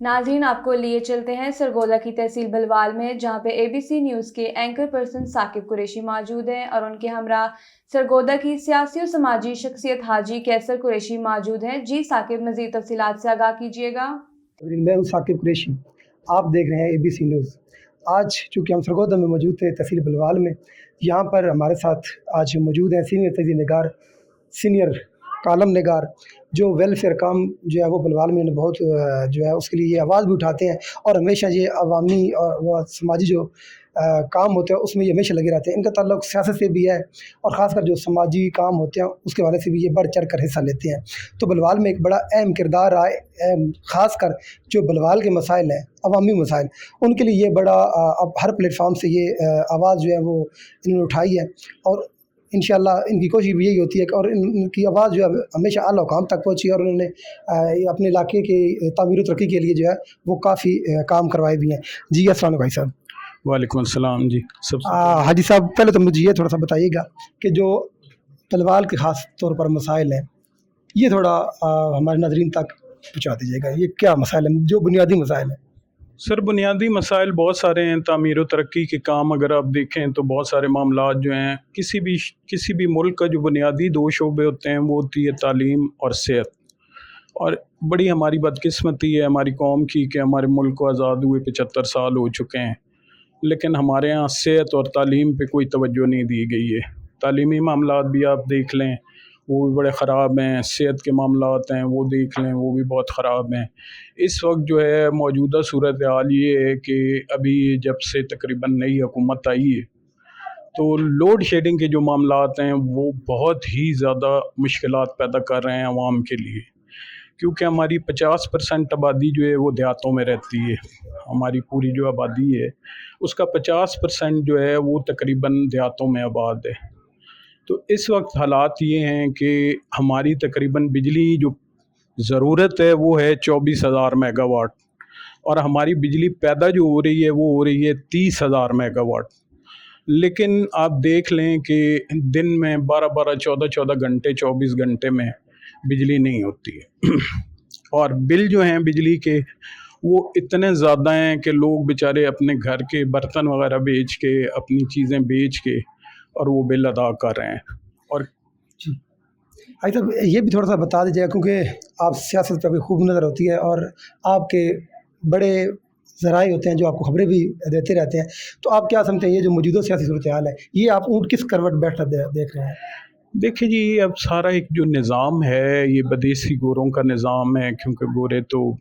नाज़रीन, आपको लिए चलते हैं सरगोदा की तहसील बलवाल में, जहां पे ABC न्यूज़ के एंकर पर्सन साकिब कुरैशी मौजूद हैं और उनके हमरा सरगोदा की सियासी और समाजी शख्सियत हाजी कैसर कुरैशी मौजूद हैं। जी साकिब, मज़ीद तफसीलात से आगाह कीजिएगा। मैं हूँ साकिब कुरैशी। आप देख रहे हैं ABC न्यूज़। आज चूँकि हम सरगोदा में मौजूद थे तहसील बलवाल में, यहाँ पर हमारे साथ आज मौजूद हैं सीनियर तहसील निगार, सीनियर कालम निगार, जो वेलफेयर काम जो है वो बलवाल में बहुत जो है उसके लिए ये आवाज़ भी उठाते हैं और हमेशा ये अवामी और वो समाजी जो काम होते हैं उसमें ये हमेशा लगे रहते हैं। इनका ताल्लुक सियासत से भी है और ख़ासकर जो समाजी काम होते हैं उसके वाले से भी ये बढ़ चढ़ कर हिस्सा लेते हैं। तो बलवाल में एक बड़ा अहम किरदार रहा है, ख़ासकर जो बलवाल के मसाइल हैं, अवामी मसाइल, उनके लिए ये बड़ा अब हर प्लेटफार्म से ये आवाज़ जो है वो इन्होंने उठाई है और इंशाअल्लाह इनकी कोशिश भी यही होती है कि और इनकी आवाज़ जो है हमेशा आला हुकाम तक पहुँची और उन्होंने अपने इलाके की तामीर और तरक्की के लिए जो है वो काफ़ी काम करवाए भी हैं। जी अस्सलाम वालेकुम भाई साहब। वालेकुम अस्सलाम जी। हाजी साहब, पहले तो मुझे ये थोड़ा सा बताइएगा कि जो बलवाल के ख़ास तौर पर मसाइल हैं, ये थोड़ा हमारे नाज़रीन तक पहुँचा दीजिएगा। ये क्या मसाइल हैं, जो बुनियादी मसाइल हैं? सर, बुनियादी मसाइल बहुत सारे हैं। तामीर व तरक्की के काम अगर आप देखें तो बहुत सारे मामलात जो हैं, किसी भी मुल्क का जो बुनियादी दो शोबे होते हैं वो होती है तालीम और सेहत। और बड़ी हमारी बदकिस्मती है हमारी कौम की कि हमारे मुल्क को आज़ाद हुए 75 साल हो चुके हैं, लेकिन हमारे यहाँ सेहत और तालीम पे कोई तवज्जो नहीं दी गई है। तालीमी मामलात भी आप देख लें वो भी बड़े ख़राब हैं, सेहत के मामलात हैं वो देख लें वो भी बहुत ख़राब हैं। इस वक्त जो है मौजूदा सूरत हाल ये है कि अभी जब से तकरीबन नई हुकूमत आई है तो लोड शेडिंग के जो मामलात हैं वो बहुत ही ज़्यादा मुश्किलात पैदा कर रहे हैं आवाम के लिए, क्योंकि हमारी 50% आबादी जो है वो देहातों में रहती है। हमारी पूरी जो आबादी है उसका 50% जो है वो तकरीबन देहातों में आबाद है। तो इस वक्त हालात ये हैं कि हमारी तकरीबन बिजली जो ज़रूरत है वो है 24,000 मेगावाट और हमारी बिजली पैदा जो हो रही है वो हो रही है 30,000 मेगावाट। लेकिन आप देख लें कि दिन में 12-12, 14-14 घंटे, 24 घंटे में बिजली नहीं होती है और बिल जो हैं बिजली के वो इतने ज़्यादा हैं कि लोग बेचारे अपने घर के बर्तन वगैरह बेच के, अपनी चीज़ें बेच के और वो बिल अदा कर रहे हैं। और जी भाई साहब, ये भी थोड़ा सा बता दीजिएगा क्योंकि आप सियासत पर भी खूब नज़र होती है और आपके बड़े ज़राए होते हैं जो आपको खबरें भी देते रहते हैं। तो आप क्या समझते हैं ये जो मौजूदा सियासी सूरत हाल है, ये आप ऊँट किस करवट बैठा देख रहे हैं? देखिए जी, अब सारा एक जो निज़ाम है ये बदेसी गोरों का निज़ाम है, क्योंकि गोरे तो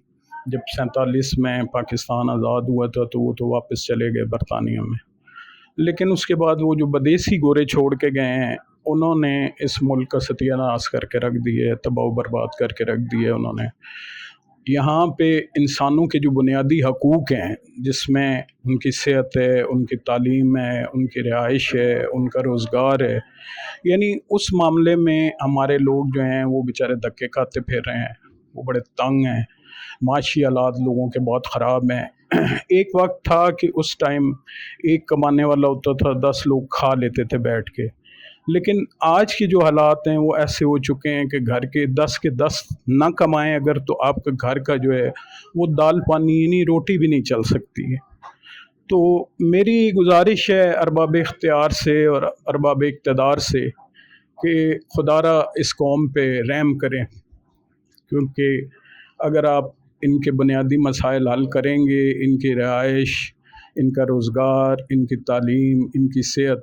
जब 47 में पाकिस्तान आज़ाद हुआ था तो वो तो वापस चले गए बरतानिया में, लेकिन उसके बाद वो जो बदेसी गोरे छोड़ के गए हैं उन्होंने इस मुल्क का सत्यानाश करके रख दिया, तबाह बर्बाद करके रख दिया उन्होंने। यहाँ पे इंसानों के जो बुनियादी हकूक़ हैं जिसमें उनकी सेहत है, उनकी तालीम है, उनकी रिहाइश है, उनका रोज़गार है, यानी उस मामले में हमारे लोग जो हैं वो बेचारे धक्के खाते फिर रहे हैं, वो बड़े तंग हैं। माशी हालात लोगों के बहुत ख़राब हैं। एक वक्त था कि उस टाइम एक कमाने वाला होता था 10 लोग खा लेते थे बैठ के, लेकिन आज के जो हालात हैं वो ऐसे हो चुके हैं कि घर के 10 ना कमाएं अगर तो आपका घर का जो है वो दाल पानी नहीं रोटी भी नहीं चल सकती है। तो मेरी गुजारिश है अरबाब इख्तियार से और अरबाब इक़्तिदार से कि खुदारा इस कौम पे रहम करें, क्योंकि अगर आप इनके बुनियादी मसाइल हल करेंगे, इनकी रिहाइश, इनका रोज़गार, इनकी तालीम, इनकी सेहत,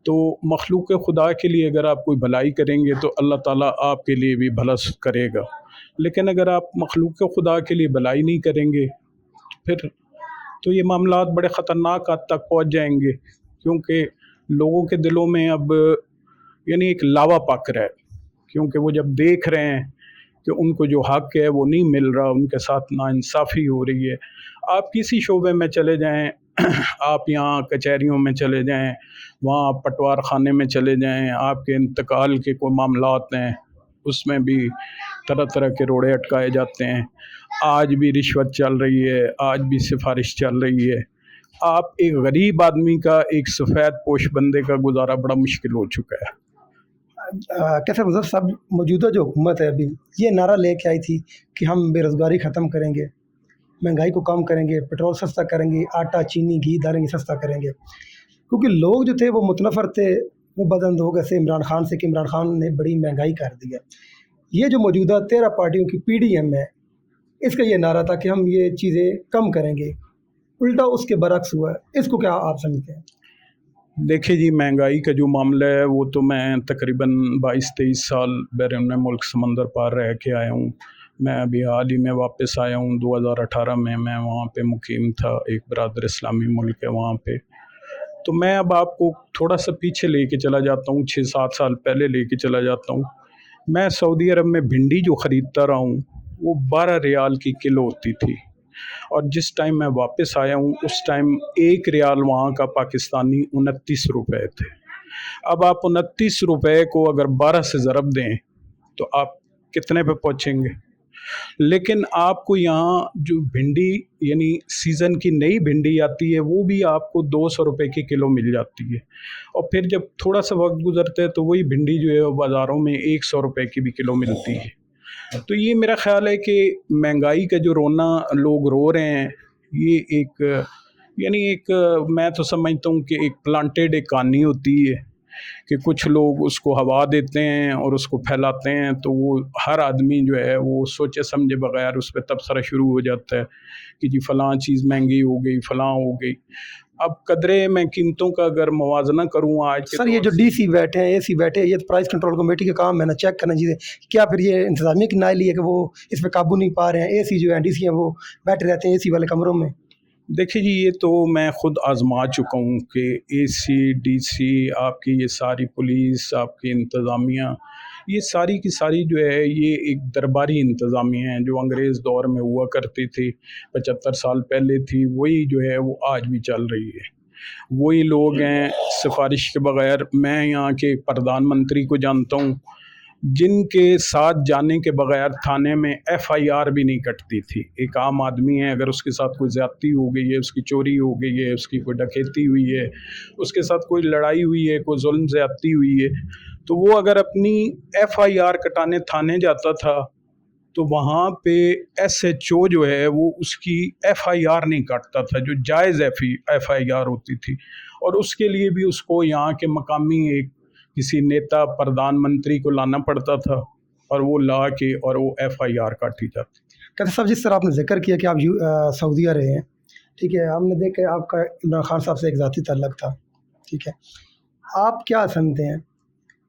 तो मखलूक खुदा के लिए अगर आप कोई भलाई करेंगे तो अल्लाह ताला आपके लिए भी भला करेगा। लेकिन अगर आप मखलूक खुदा के लिए भलाई नहीं करेंगे फिर तो ये मामलात बड़े ख़तरनाक हद तक पहुँच जाएंगे, क्योंकि लोगों के दिलों में अब यानी एक लावा पक रहा है, क्योंकि वो जब देख रहे हैं कि उनको जो हक़ है वो नहीं मिल रहा, उनके साथ नाइंसाफ़ी हो रही है। आप किसी शोबे में चले जाएं, आप यहाँ कचहरियों में चले जाएं, वहाँ पटवार खाने में चले जाएं, आपके इंतकाल के कोई मामलात हैं उसमें भी तरह तरह के रोड़े अटकाए जाते हैं। आज भी रिश्वत चल रही है, आज भी सिफारिश चल रही है। आप एक गरीब आदमी का, एक सफ़ेद पोश बंदे का गुजारा बड़ा मुश्किल हो चुका है। कैसे मुज़फ़्फ़र साहब, मौजूदा जो हुकूमत है अभी ये नारा लेके आई थी कि हम बेरोज़गारी ख़त्म करेंगे, महंगाई को कम करेंगे, पेट्रोल सस्ता करेंगे, आटा चीनी घी दालें सस्ता करेंगे, क्योंकि लोग जो थे वो मुतनफ़र थे, वो बदअंदोज़ से इमरान खान से कि इमरान खान ने बड़ी महंगाई कर दी है। ये जो मौजूदा 13 पार्टियों की PDM है, इसका ये नारा था कि हम ये चीज़ें कम करेंगे, उल्टा उसके बरक्स हुआ है। इसको क्या आप समझते हैं? देखिए जी, महंगाई का जो मामला है वो तो मैं तकरीबन 22-23 साल बैरून मुल्क समंदर पार रह के आया हूँ। मैं अभी हाल ही में वापस आया हूँ, 2018 में मैं वहाँ पे मुकीम था, एक बरादर इस्लामी मुल्क है वहाँ पे। तो मैं अब आपको थोड़ा सा पीछे लेके चला जाता हूँ, 6-7 साल पहले लेके चला जाता हूँ। मैं सऊदी अरब में भिंडी जो ख़रीदता रहा हूँ वो 12 रियाल की किलो होती थी, और जिस टाइम मैं वापस आया हूँ उस टाइम 1 रियाल वहाँ का पाकिस्तानी 29 रुपये थे। अब आप 29 रुपये को अगर 12 से ज़रब दें तो आप कितने पे पहुँचेंगे? लेकिन आपको यहाँ जो भिंडी यानी सीज़न की नई भिंडी आती है वो भी आपको 200 रुपये की किलो मिल जाती है, और फिर जब थोड़ा सा वक्त गुजरता है तो वही भिंडी जो है वो बाज़ारों में 100 रुपये की भी किलो मिलती है। तो ये मेरा ख़्याल है कि महंगाई का जो रोना लोग रो रहे हैं, ये एक यानी एक मैं तो समझता हूँ कि एक प्लांटेड एक कहानी होती है कि कुछ लोग उसको हवा देते हैं और उसको फैलाते हैं, तो वो हर आदमी जो है वो सोचे समझे बगैर उस पर तबसरा शुरू हो जाता है कि जी फ़लाँ चीज़ महंगी हो गई, फ़लाँ हो गई। अब कदरे मैं कीमतों का अगर मुवाजना करूँ आज के सर, ये जो DC बैठे हैं, AC बैठे हैं, ये तो प्राइस कंट्रोल कमेटी का काम है ना चेक करना चीज़ें। क्या फिर ये इंतज़ामिया की नाइली है कि वो इस पे काबू नहीं पा रहे हैं? AC जो है DC हैं वो बैठे रहते हैं AC वाले कमरों में। देखिए जी, ये तो मैं ख़ुद आज़मा चुका हूँ कि AC DC आपकी ये सारी पुलिस, आपकी इंतज़ामिया, ये सारी की सारी जो है ये एक दरबारी इंतज़ामिया है जो अंग्रेज़ दौर में हुआ करती थी, 75 साल पहले थी, वही जो है वो आज भी चल रही है। वही लोग हैं, सिफारिश के बगैर मैं यहाँ के प्रधानमंत्री को जानता हूँ, जिनके साथ जाने के बगैर थाने में FIR भी नहीं कटती थी। एक आम आदमी है, अगर उसके साथ कोई ज़्यादती हो गई है, उसकी चोरी हो गई है, उसकी कोई डकैती हुई है, उसके साथ कोई लड़ाई हुई है, कोई जुल्म ज़्यादती हुई है, तो वो अगर अपनी FIR कटाने थाने जाता था तो वहाँ पे SHO जो है वो उसकी FIR नहीं काटता था, जो जायज़ FIR होती थी, और उसके लिए भी उसको यहाँ के मकामी एक किसी नेता प्रधानमंत्री को लाना पड़ता था, और वो ला के और वो FIR काटी जाती थी। कहते साहब, जिस तरह आपने जिक्र किया कि आप सऊदीया रहे हैं, ठीक है, हमने देखा आपका इमरान खान साहब से एक ज़ाती ताल्लुक़ था, ठीक है, आप क्या समझते हैं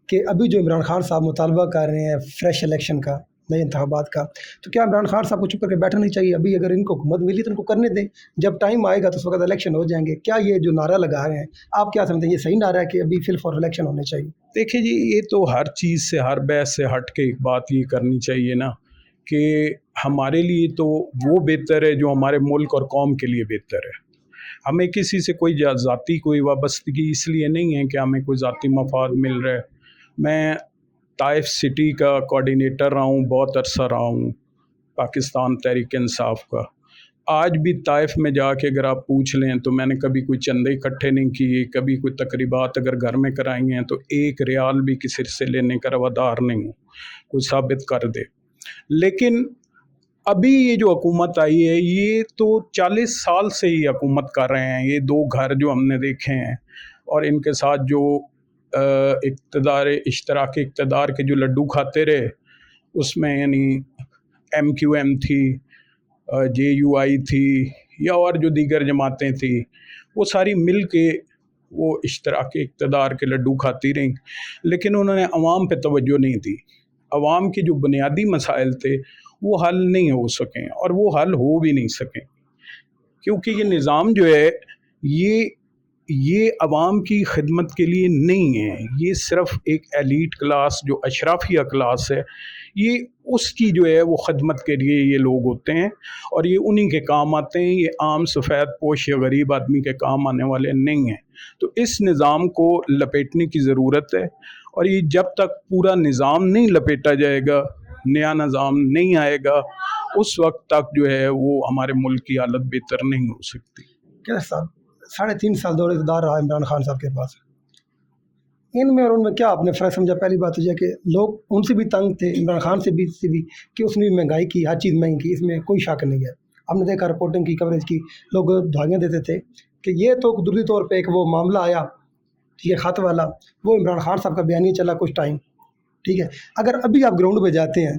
कि अभी जो इमरान खान साहब मुतालबा कर रहे हैं फ्रेश इलेक्शन का, नए इंतखाबात का, तो क्या इमरान खान साहब को चुप करके बैठना नहीं चाहिए? अभी अगर इनको हुकूमत मिली तो इनको करने दें, जब टाइम आएगा तो उस वक्त इलेक्शन हो जाएंगे। क्या ये जो नारा लगा रहे हैं, आप क्या समझते हैं, ये सही नारा है कि अभी फिल फॉर इलेक्शन होने चाहिए? देखिए जी, ये तो हर चीज़ से, हर बहस से हट के एक बात ये करनी चाहिए ना कि हमारे लिए तो वो बेहतर है जो हमारे मुल्क और कौम के लिए बेहतर है। हमें किसी से कोई ज़ाती कोई वाबस्तगी इसलिए नहीं है कि हमें कोई ज़ाती मफाद मिल रहा है। मैं ताइफ सिटी का कोऑर्डिनेटर रहा हूँ, बहुत अरसा रहा हूँ पाकिस्तान तहरीक इंसाफ का। आज भी ताइफ में जाके अगर आप पूछ लें तो मैंने कभी कोई चंदे इकट्ठे नहीं किए, कभी कोई तकरीबात अगर घर में कराई हैं तो 1 रियाल भी किसी से लेने का रवादार नहीं हूँ, कोई साबित कर दे। लेकिन अभी ये जो हुकूमत आई है ये तो 40 साल से ही हुकूमत कर रहे हैं। ये 2 घर जो हमने देखे हैं और इनके साथ जो इश्तराक इक़्तिदार के जो लड्डू खाते रहे, उसमें यानी MQM थी, JUI थी या और जो दीगर जमातें थी, वो सारी मिल के वो इश्तराक इक़्तिदार के लड्डू खाती रहीं, लेकिन उन्होंने अवाम पे तवज्जो नहीं दी। अवाम के जो बुनियादी मसाइल थे वो हल नहीं हो सकें और वो हल हो भी नहीं सकें, क्योंकि ये निज़ाम जो है ये अवाम की खिदमत के लिए नहीं है। ये सिर्फ़ एक एलीट क्लास जो अशराफिया क्लास है, ये उसकी जो है वो खिदमत के लिए ये लोग होते हैं और ये उन्हीं के काम आते हैं। ये आम सफ़ेद पोश या गरीब आदमी के काम आने वाले नहीं हैं। तो इस निज़ाम को लपेटने की ज़रूरत है, और ये जब तक पूरा निज़ाम नहीं लपेटा जाएगा, नया निज़ाम नहीं आएगा, उस वक्त तक जो है वो हमारे मुल्क की हालत बेहतर नहीं हो सकती। क्या साहब, 3.5 साल दौर इक़्तिदार रहा इमरान खान साहब के पास, इनमें और उनमें क्या आपने फ़र्क समझा? पहली बात तो यह कि लोग उनसे भी तंग थे, इमरान खान से भी कि उसने भी महंगाई की, हर चीज़ महंगी की, इसमें कोई शक नहीं है। हमने देखा रिपोर्टिंग की, कवरेज की, लोग धागियाँ देते थे कि ये तो कुदरती तौर पे एक वो मामला आया, ठीक है, ख़त वाला, वो इमरान खान साहब का बयानी चला कुछ टाइम, ठीक है। अगर अभी आप ग्राउंड पे जाते हैं,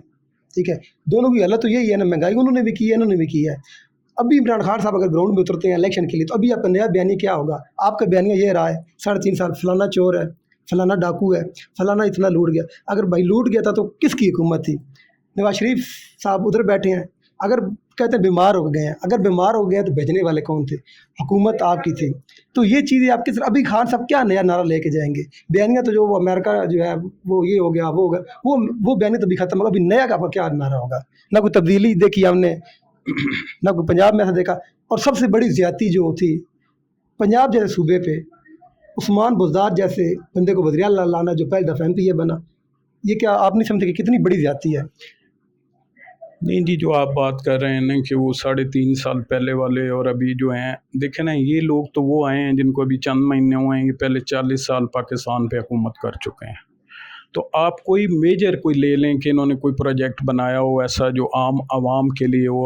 ठीक है, दोनों की हालत तो यही है ना, महंगाई उन्होंने भी की है, इन्होंने भी की है। अभी इमरान खान साहब अगर ग्राउंड में उतरते हैं इलेक्शन के लिए, तो अभी आपका नया बयानी क्या होगा? आपका बयानिया ये रहा है 3.5 साल फलाना चोर है, फलाना डाकू है, फलाना इतना लूट गया। अगर भाई लूट गया था तो किसकी हुकूमत थी? नवाज शरीफ साहब उधर बैठे हैं, अगर कहते हैं बीमार हो गए हैं, अगर बीमार हो गए तो भेजने वाले कौन थे? हुकूमत आपकी थी। तो ये चीज़ें आप किस, अभी खान साहब क्या नया नारा लेके जाएंगे? बयानिया तो जो वो अमेरिका जो है वो ये हो गया, वो हो गया, वो बयानी तो भी खत्म होगा, अभी नया का क्या नारा होगा? ना कोई तब्दीली देखी हमने, ना कोई पंजाब में ऐसा देखा। और सबसे बड़ी ज़्यादती जो थी पंजाब जैसे सूबे पे, उस्मान बुज़दार जैसे बंदे को वज़ीर आला लाना, जो पहली दफ़ा MP बना, ये क्या आप नहीं समझते कि कितनी बड़ी ज़्यादती है? नहीं जी, जो आप बात कर रहे हैं ना कि वो 3.5 साल पहले वाले और अभी जो हैं, देखें ना, ये लोग तो वो आए हैं जिनको अभी चंद महीने हुए हैं, ये पहले 40 साल पाकिस्तान पे हुकूमत कर चुके हैं। तो आप कोई मेजर कोई ले लें कि इन्होंने कोई प्रोजेक्ट बनाया हो ऐसा जो आम आवाम के लिए हो,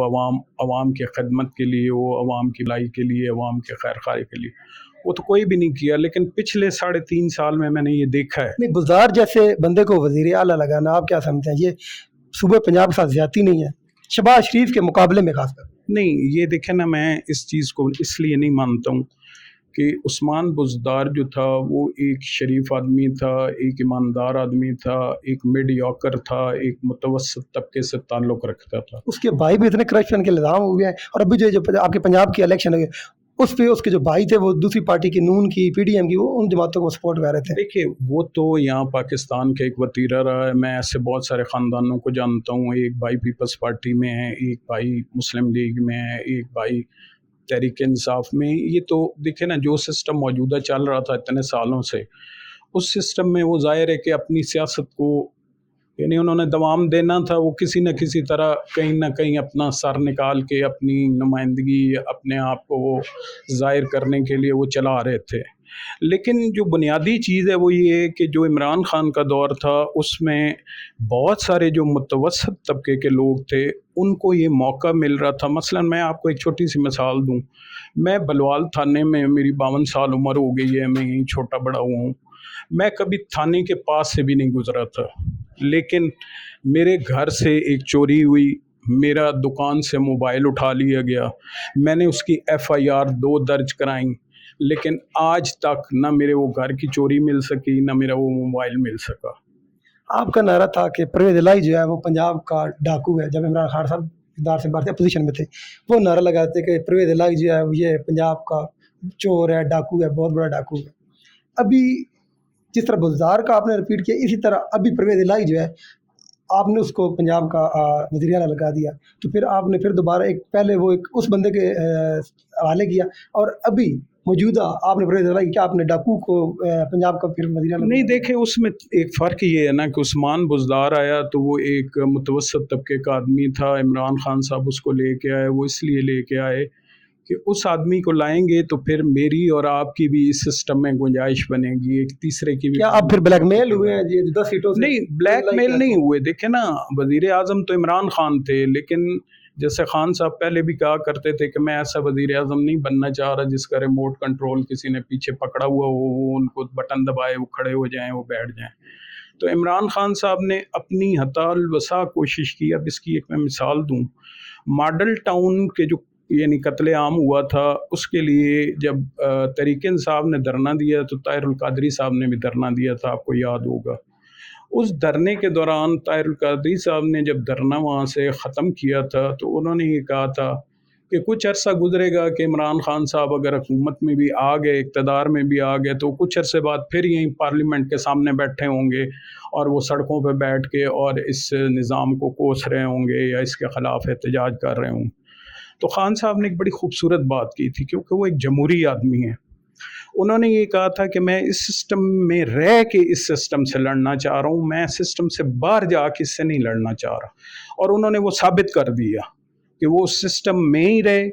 आवाम की खदमत के लिए हो, आवाम की भलाई के लिए, आवाम के खैर खाई के लिए, वो तो कोई भी नहीं किया। लेकिन पिछले 3.5 साल में मैंने ये देखा है। नहीं, बुज़दार जैसे बंदे को वज़ीर आला लगाना, आप क्या समझते हैं ये सूबे पंजाब के साथ ज़्यादती नहीं है, शहबाज शरीफ के मुकाबले में खासकर? नहीं, ये देखें ना, मैं इस चीज़ को इसलिए नहीं मानता हूँ कि उस्मान बुज़दार जो था वो एक शरीफ आदमी था, एक ईमानदार आदमी था, एक मीडियोकर था, एक मुतवस्सित तबके से ताल्लुक़ रखता था। उसके भाई भी इतने करप्शन के इल्ज़ाम हुए हैं, और अभी जो आपके पंजाब की इलेक्शन हुई उस पे उसके जो भाई थे वो दूसरी पार्टी की, नून की, PDM की, वो उन जमातों को सपोर्ट कर रहे थे। देखिए, वो तो यहाँ पाकिस्तान का एक वतीरा रहा है। मैं ऐसे बहुत सारे ख़ानदानों को जानता हूँ। एक भाई पीपल्स पार्टी में है, एक भाई मुस्लिम लीग में है, एक भाई तहरीक इंसाफ में। ये तो देखिए ना, जो सिस्टम मौजूदा चल रहा था इतने सालों से, उस सिस्टम में वो ज़ाहिर है कि अपनी सियासत को, यानी उन्होंने दवाम देना था, वो किसी न किसी तरह कहीं ना कहीं अपना सर निकाल के अपनी नुमाइंदगी, अपने आप को वो ज़ाहिर करने के लिए वो चला रहे थे। लेकिन जो बुनियादी चीज़ है वो ये है कि जो इमरान खान का दौर था उसमें बहुत सारे जो मुतवस्सित तबके के लोग थे उनको ये मौका मिल रहा था। मसलन मैं आपको एक छोटी सी मिसाल दूं, मैं बलवाल थाने में, मेरी 52 साल उम्र हो गई है, मैं यहीं छोटा बड़ा हुआ हूँ, मैं कभी थाने के पास से भी नहीं गुजरा था। लेकिन मेरे घर से एक चोरी हुई, मेरा दुकान से मोबाइल उठा लिया गया, मैंने उसकी FIR 2 दर्ज कराई, लेकिन आज तक ना मेरे वो घर की चोरी मिल सकी, ना मेरा वो मोबाइल मिल सका। आपका नारा था कि परवेज़ इलाही जो है वो पंजाब का डाकू है, जब इमरान खान साहब इक़्तिदार से बाहर थे, अपोजिशन में थे, वो नारा लगाते कि परवेज़ इलाही जो है ये पंजाब का चोर है, डाकू है, बहुत बड़ा डाकू है। अभी जिस तरह बुज़दार का आपने रिपीट किया, इसी तरह अभी परवेज़ इलाही जो है आपने उसको पंजाब का वज़ीर आला लगा दिया, तो फिर आपने फिर दोबारा एक पहले वो एक उस बंदे के हवाले किया, और अभी मौजूदा आपने परवेज़ इलाही, क्या आपने डाकू को पंजाब का फिर वज़ीर आला? नहीं, देखिए उसमें एक फ़र्क ये है ना कि उस्मान बुज़दार आया तो वो एक मुतवस्सित तबके का आदमी था, इमरान खान साहब उसको लेके आए, वो इसलिए लेके आए कि उस आदमी को लाएंगे तो फिर मेरी और आपकी भी इस सिस्टम में गुंजाइश बनेगी, एक तीसरे की भी। क्या आप फिर ब्लैकमेल हुए हैं ये 10 सीटों से? नहीं, ब्लैकमेल नहीं हुए। देखे ना, वज़ीर आज़म तो इमरान खान थे, लेकिन जैसे खान साहब पहले भी कहा करते थे कि मैं ऐसा वज़ीर आज़म नहीं बनना चाह रहा जिसका रिमोट कंट्रोल किसी ने पीछे पकड़ा हुआ हो, वो उनको बटन दबाए, वो खड़े हो जाएं, वो बैठ जाएं। तो इमरान खान साहब ने अपनी हताल वसा कोशिश की। अब इसकी एक मैं मिसाल दूं, मॉडल टाउन के जो यानी कत्ले आम हुआ था, उसके लिए जब तहरीक इंसाफ ने धरना दिया तो ताहिरुल कादरी साहब ने भी धरना दिया था, आपको याद होगा। उस धरने के दौरान ताहिरुल कादरी साहब ने जब धरना वहाँ से ख़त्म किया था तो उन्होंने ये कहा था कि कुछ अरसा गुजरेगा कि इमरान खान साहब अगर हुकूमत में भी आ गए, इक़्तिदार में भी आ गए, तो कुछ अरसे बाद फिर यहीं पार्लियामेंट के सामने बैठे होंगे और वो सड़कों पर बैठ के और इस निज़ाम को कोस रहे होंगे या इसके ख़िलाफ़ एहतजाज कर रहे होंगे। तो खान साहब ने एक बड़ी खूबसूरत बात की थी, क्योंकि वो एक जमहूरी आदमी है। उन्होंने ये कहा था कि मैं इस सिस्टम में रह के इस सिस्टम से लड़ना चाह रहा हूँ, मैं सिस्टम से बाहर जाके इससे नहीं लड़ना चाह रहा। और उन्होंने वो साबित कर दिया कि वो सिस्टम में ही रहे।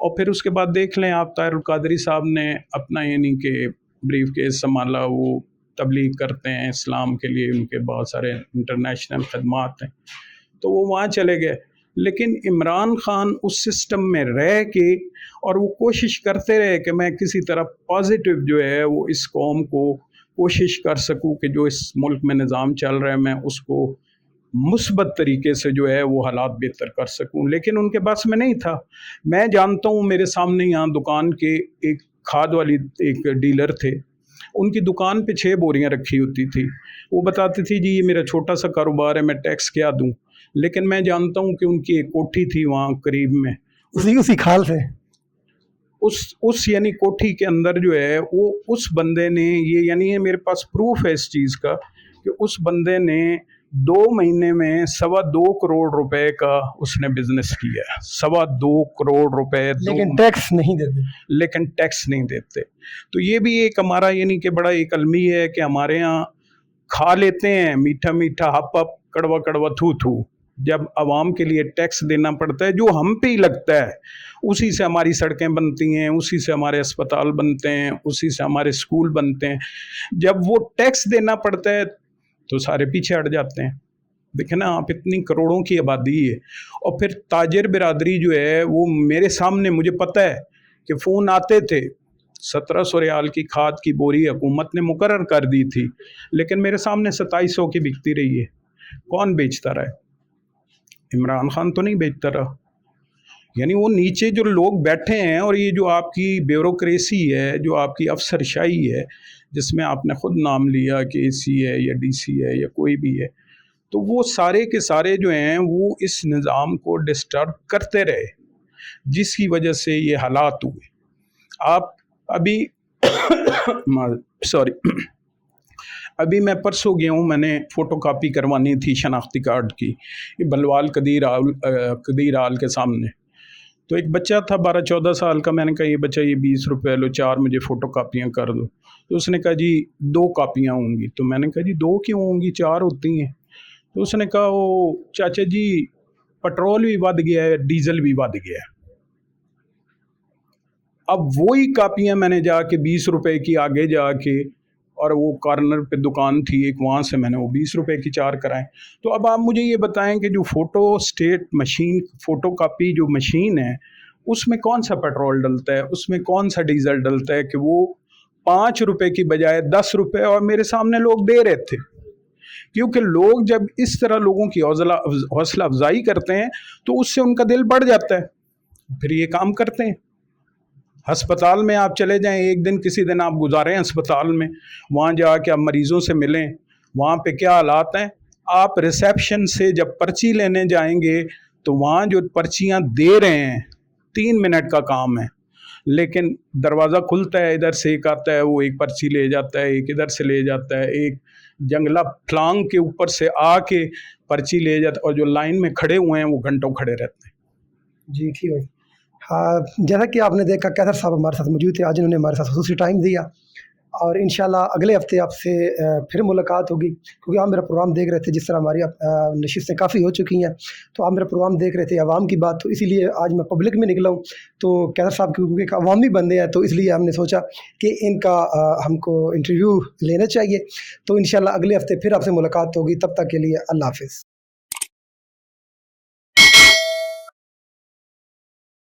और फिर उसके बाद देख लें आप, ताहिरुल कादरी साहब ने अपना यानी कि ब्रीफ केस संभाला, वो तबलीग करते हैं इस्लाम के लिए, उनके बहुत सारे इंटरनेशनल खदमात हैं, तो वो वहाँ चले गए। لیکن عمران خان اس سسٹم میں رہ کے اور وہ کوشش کرتے رہے کہ میں کسی طرح پازیٹیو جو ہے وہ اس قوم کو کوشش کر سکوں کہ جو اس ملک میں نظام چل رہا ہے میں اس کو مثبت طریقے سے جو ہے وہ حالات بہتر کر سکوں، لیکن ان کے پاس میں نہیں تھا۔ میں جانتا ہوں میرے سامنے یہاں دکان کے ایک کھاد والی ایک ڈیلر تھے، ان کی دکان پہ 6 بوریاں رکھی ہوتی تھی، وہ بتاتی تھی جی یہ میرا چھوٹا سا کاروبار ہے، میں ٹیکس کیا دوں، لیکن میں جانتا ہوں کہ ان کی ایک کوٹھی تھی وہاں قریب میں، اسی کھال سے اس یعنی کوٹھی کے اندر جو ہے وہ اس بندے نے یہ یعنی یہ میرے پاس پروف ہے اس چیز کا کہ اس بندے نے 2 مہینے میں 2.25 کروڑ روپے کا اس نے بزنس کیا ہے، 2.25 کروڑ روپے، لیکن ٹیکس نہیں دیتے، لیکن ٹیکس نہیں دیتے۔ تو یہ بھی ایک ہمارا یعنی کہ بڑا ایک المی ہے کہ ہمارے ہاں کھا لیتے ہیں میٹھا میٹھا ہپ ہپ کڑوا کڑوا تھو تھو، جب عوام کے لیے ٹیکس دینا پڑتا ہے جو ہم پہ ہی لگتا ہے، اسی سے ہماری سڑکیں بنتی ہیں، اسی سے ہمارے اسپتال بنتے ہیں، اسی سے ہمارے اسکول بنتے ہیں، جب وہ ٹیکس دینا پڑتا ہے تو سارے پیچھے ہٹ جاتے ہیں۔ دیکھیں نا آپ، اتنی کروڑوں کی آبادی ہے، اور پھر تاجر برادری جو ہے وہ میرے سامنے، مجھے پتہ ہے کہ فون آتے تھے، 1700 ریال کی کھاد کی بوری حکومت نے مقرر کر دی تھی، لیکن میرے سامنے 2700 کی بکتی رہی ہے۔ کون بیچتا رہا ہے؟ عمران خان تو نہیں بیچتا رہا، یعنی وہ نیچے جو لوگ بیٹھے ہیں، اور یہ جو آپ کی بیوروکریسی ہے، جو آپ کی افسر شاہی ہے، جس میں آپ نے خود نام لیا کہ اے سی ہے یا ڈی سی ہے یا کوئی بھی ہے، تو وہ سارے کے سارے جو ہیں وہ اس نظام کو ڈسٹرب کرتے رہے، جس کی وجہ سے یہ حالات ہوئے۔ آپ ابھی ابھی میں پرسوں گیا ہوں، میں نے فوٹو کاپی کروانی تھی شناختی کارڈ کی، یہ بلوال قدیر آل کے سامنے، تو ایک بچہ تھا 12-14 سال کا، میں نے کہا یہ بچہ یہ 20 روپے لو، 4 مجھے فوٹو کاپیاں کر دو، تو اس نے کہا جی 2 کاپیاں ہوں گی، تو میں نے کہا جی 2 کیوں ہوں گی، 4 ہوتی ہیں، تو اس نے کہا وہ چاچا جی پٹرول بھی ود گیا ہے، ڈیزل بھی ود گیا ہے۔ اب وہی کاپیاں میں نے جا کے 20 روپے کی آگے جا کے، اور وہ کارنر پہ دکان تھی ایک، وہاں سے میں نے وہ 20 روپے کی 4 کرائیں۔ تو اب آپ مجھے یہ بتائیں کہ جو photo state machine, photo copy جو مشین ہے، اس میں کون سا پیٹرول ڈلتا ہے، اس میں کون سا ڈیزل ڈلتا ہے کہ وہ 5 روپے کی بجائے 10 روپے، اور میرے سامنے لوگ دے رہے تھے، کیونکہ لوگ جب اس طرح لوگوں کی حوصلہ افزائی کرتے ہیں تو اس سے ان کا دل بڑھ جاتا ہے، پھر یہ کام کرتے ہیں۔ ہسپتال میں آپ چلے جائیں، ایک دن کسی دن آپ گزاریں ہسپتال میں، وہاں جا کے آپ مریضوں سے ملیں، وہاں پہ کیا حالات ہیں۔ آپ ریسیپشن سے جب پرچی لینے جائیں گے تو وہاں جو پرچیاں دے رہے ہیں 3 منٹ کا کام ہے، لیکن دروازہ کھلتا ہے، ادھر سے ایک آتا ہے، وہ ایک پرچی لے جاتا ہے، ایک ادھر سے لے جاتا ہے، ایک جنگلہ پھلانگ کے اوپر سے آ کے پرچی لے جاتا ہے، اور جو لائن میں کھڑے ہوئے ہیں وہ گھنٹوں کھڑے رہتے ہیں۔ جی ٹھیک ہے۔ ہاں، جیسا کہ آپ نے دیکھا کیسر صاحب ہمارے ساتھ موجود تھے، آج انہوں نے ہمارے ساتھ خصوصی ٹائم دیا، اور انشاءاللہ اگلے ہفتے آپ سے پھر ملاقات ہوگی، کیونکہ آپ میرا پروگرام دیکھ رہے تھے، جس طرح ہماری نشستیں کافی ہو چکی ہیں، تو آپ میرا پروگرام دیکھ رہے تھے عوام کی بات، تو اسی لیے آج میں پبلک میں نکلا ہوں، تو کیسر صاحب کیونکہ ایک عوامی بندے ہیں، تو اس لیے ہم نے سوچا کہ ان کا ہم کو انٹرویو لینا چاہیے، تو انشاءاللہ اگلے ہفتے پھر آپ سے ملاقات ہوگی، تب تک کے لیے اللہ حافظ۔